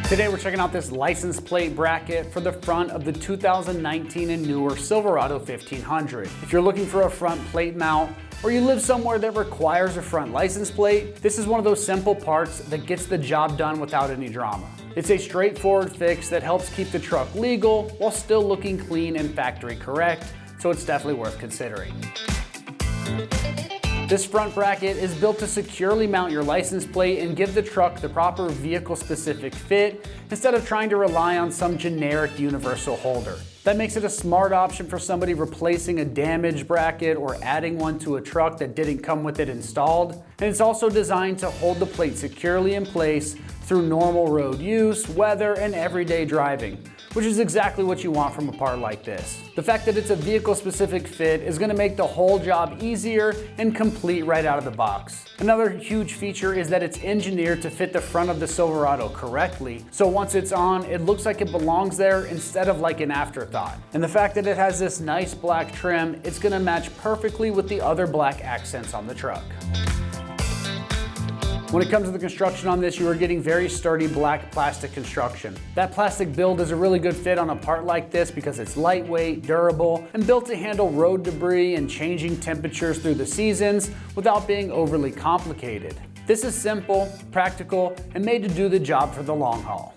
Today we're checking out this license plate bracket for the front of the 2019 and newer Silverado 1500. If you're looking for a front plate mount, or you live somewhere that requires a front license plate, this is one of those simple parts that gets the job done without any drama. It's a straightforward fix that helps keep the truck legal while still looking clean and factory correct, so it's definitely worth considering. This front bracket is built to securely mount your license plate and give the truck the proper vehicle-specific fit instead of trying to rely on some generic universal holder. That makes it a smart option for somebody replacing a damaged bracket or adding one to a truck that didn't come with it installed. And it's also designed to hold the plate securely in place through normal road use, weather, and everyday driving, which is exactly what you want from a part like this. The fact that it's a vehicle-specific fit is gonna make the whole job easier and complete right out of the box. Another huge feature is that it's engineered to fit the front of the Silverado correctly, so once it's on, it looks like it belongs there instead of like an afterthought. And the fact that it has this nice black trim, it's gonna match perfectly with the other black accents on the truck. When it comes to the construction on this, you are getting very sturdy black plastic construction. That plastic build is a really good fit on a part like this because it's lightweight, durable, and built to handle road debris and changing temperatures through the seasons without being overly complicated. This is simple, practical, and made to do the job for the long haul.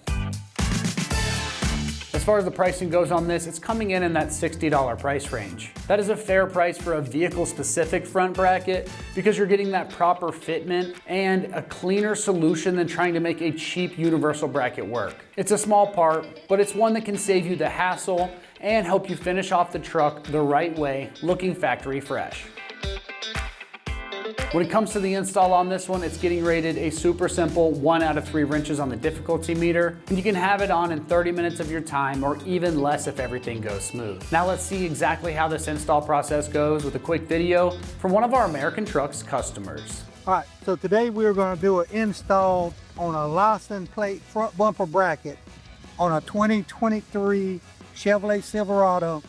As far as the pricing goes on this, it's coming in that $60 price range. That is a fair price for a vehicle-specific front bracket because you're getting that proper fitment and a cleaner solution than trying to make a cheap universal bracket work. It's a small part, but it's one that can save you the hassle and help you finish off the truck the right way, looking factory fresh. When it comes to the install on this one, it's getting rated a super simple 1 out of 3 wrenches on the difficulty meter, and you can have it on in 30 minutes of your time or even less if everything goes smooth. Now let's see exactly how this install process goes with a quick video from one of our American Trucks customers. All right, so today we're going to do an install on a license plate front bumper bracket on a 2023 Chevrolet Silverado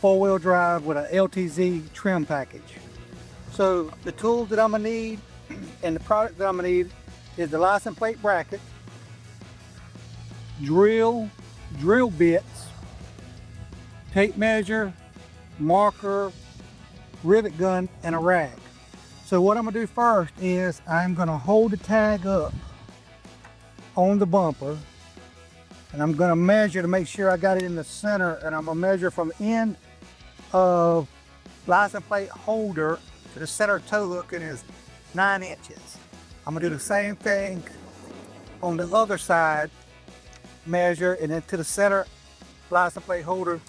4-wheel drive with an LTZ trim package. So the tools that I'm gonna need and the product that I'm gonna need is the license plate bracket, drill bits, tape measure, marker, rivet gun, and a rag. So what I'm gonna do first is I'm gonna hold the tag up on the bumper and I'm gonna measure to make sure I got it in the center, and I'm gonna measure from the end of license plate holder to the center toe hooking is 9 inches. I'm gonna do the same thing on the other side, measure, and then to the center license plate holder,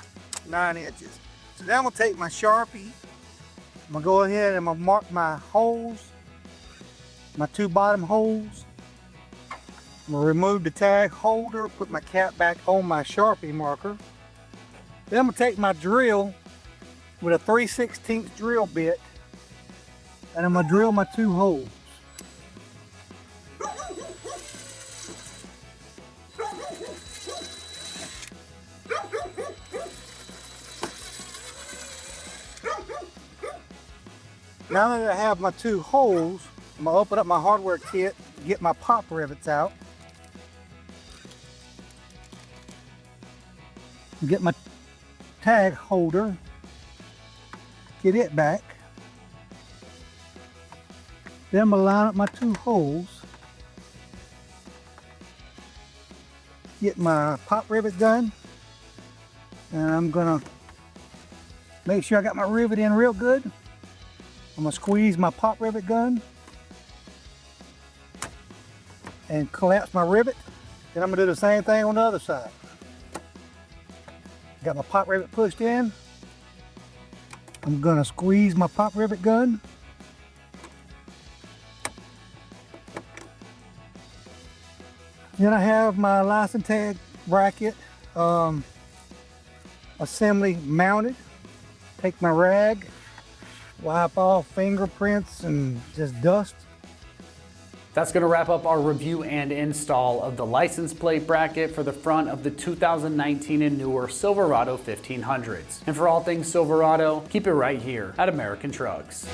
9 inches. So now I'm gonna take my Sharpie, I'm gonna go ahead and I'm gonna mark my holes, my 2 bottom holes. I'm gonna remove the tag holder, put my cap back on my Sharpie marker. Then I'm gonna take my drill with a 3/16 drill bit, and I'm gonna drill my 2 holes. Now that I have my 2 holes, I'm gonna open up my hardware kit, get my pop rivets out, get my tag holder, get it back. Then I'm gonna line up my 2 holes, get my pop rivet gun, and I'm gonna make sure I got my rivet in real good. I'm gonna squeeze my pop rivet gun and collapse my rivet. Then I'm gonna do the same thing on the other side. Got my pop rivet pushed in. I'm gonna squeeze my pop rivet gun. Then I have my license tag bracket assembly mounted. Take my rag, wipe off fingerprints and just dust. That's going to wrap up our review and install of the license plate bracket for the front of the 2019 and newer Silverado 1500s. And for all things Silverado, keep it right here at American Trucks.